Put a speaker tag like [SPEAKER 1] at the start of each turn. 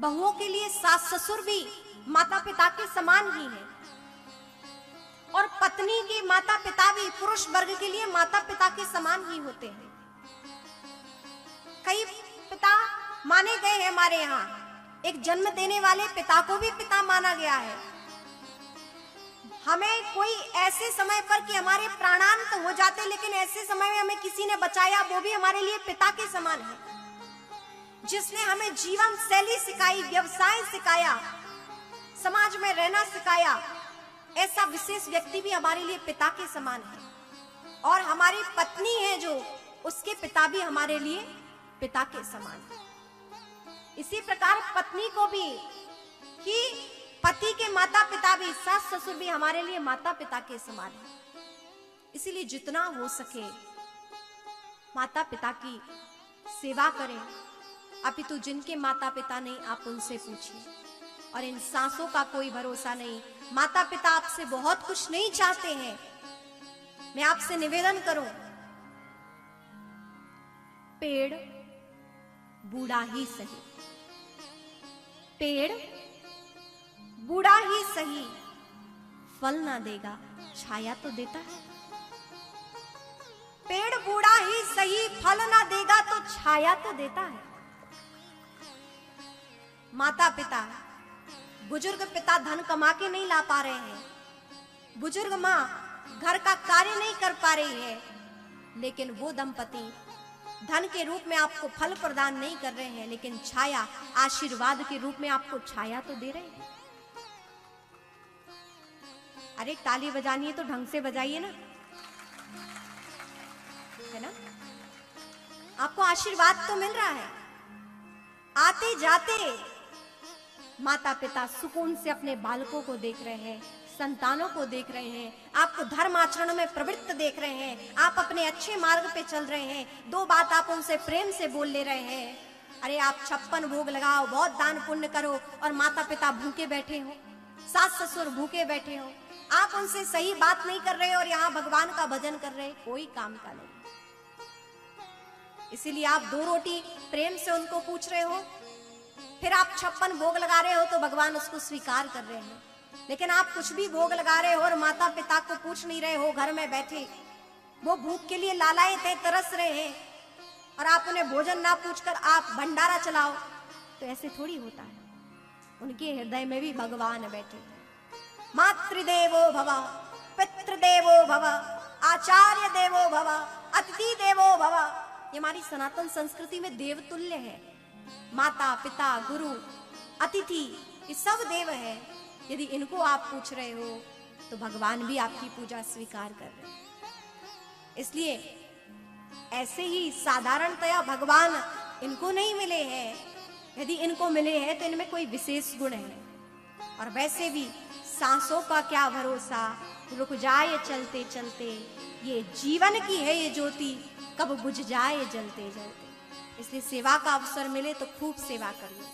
[SPEAKER 1] बहुओं के लिए सास ससुर भी माता पिता के समान ही हैं, और पत्नी के माता पिता भी पुरुष वर्ग के लिए माता पिता के समान ही होते हैं। कई पिता माने गए हैं हमारे यहाँ, एक जन्म देने वाले पिता को भी पिता माना गया है। हमें कोई ऐसे समय पर कि हमारे प्राणांत हो जाते, लेकिन ऐसे समय में हमें किसी ने बचाया, वो भी हमारे लिए पिता के समान है। जिसने हमें जीवन शैली सिखाई, व्यवसाय सिखाया, समाज में रहना सिखाया, ऐसा विशेष व्यक्ति भी हमारे लिए पिता के समान है। और हमारी पत्नी है जो, उसके पिता भी हमारे लिए पिता के समान है। इसी प्रकार पत्नी को भी कि पति के माता पिता भी, सास ससुर भी हमारे लिए माता पिता के समान है। इसीलिए जितना हो सके माता पिता की सेवा करें। अपितु जिनके माता पिता नहीं, आप उनसे पूछिए। और इन सांसों का कोई भरोसा नहीं, माता पिता आपसे बहुत कुछ नहीं चाहते हैं। मैं आपसे निवेदन करूं, पेड़ बूढ़ा ही सही, पेड़ बूढ़ा ही सही, फल ना देगा छाया तो देता है। पेड़ बूढ़ा ही सही, फल ना देगा तो छाया तो देता है। माता पिता, बुजुर्ग पिता धन कमा के नहीं ला पा रहे हैं, बुजुर्ग माँ घर का कार्य नहीं कर पा रही है, लेकिन वो दंपति धन के रूप में आपको फल प्रदान नहीं कर रहे हैं, लेकिन छाया, आशीर्वाद के रूप में आपको छाया तो दे रहे हैं। अरे ताली बजानी है तो ढंग से बजाइए ना, है ना? आपको आशीर्वाद तो मिल रहा है। आते जाते माता पिता सुकून से अपने बालकों को देख रहे हैं, संतानों को देख रहे हैं, आपको धर्म आचरण में प्रवृत्त देख रहे हैं, आप अपने अच्छे मार्ग पे चल रहे हैं, दो बात आप उनसे प्रेम से बोल ले रहे हैं। अरे आप 56 भोग लगाओ, बहुत दान पुण्य करो, और माता पिता भूखे बैठे हो, सास ससुर भूखे बैठे हो, आप उनसे सही बात नहीं कर रहे और यहाँ भगवान का भजन कर रहे, कोई काम का नहीं। इसीलिए आप 2 रोटी प्रेम से उनको पूछ रहे हो, फिर आप 56 भोग लगा रहे हो तो भगवान उसको स्वीकार कर रहे हैं। लेकिन आप कुछ भी भोग लगा रहे हो और माता पिता को पूछ नहीं रहे हो, घर में बैठे वो भूख के लिए लालायित है, तरस रहे हैं, और आप उन्हें भोजन ना पूछकर आप भंडारा चलाओ, तो ऐसे थोड़ी होता है। उनके हृदय में भी भगवान बैठे हैं। मातृदेवो भव, पितृदेवो भव, आचार्य देवो भव, अतिथि देवो भव। ये हमारी सनातन संस्कृति में देवतुल्य है। माता पिता गुरु अतिथि ये सब देव है। यदि इनको आप पूछ रहे हो तो भगवान भी आपकी पूजा स्वीकार कर रहे हैं। इसलिए ऐसे ही साधारणतया भगवान इनको नहीं मिले हैं। यदि इनको मिले हैं तो इनमें कोई विशेष गुण है। और वैसे भी सांसों का क्या भरोसा, रुक जाए चलते चलते, ये जीवन की है ये ज्योति, कब बुझ जाए जलते जलते। इसलिए सेवा का अवसर मिले तो खूब सेवा करिए।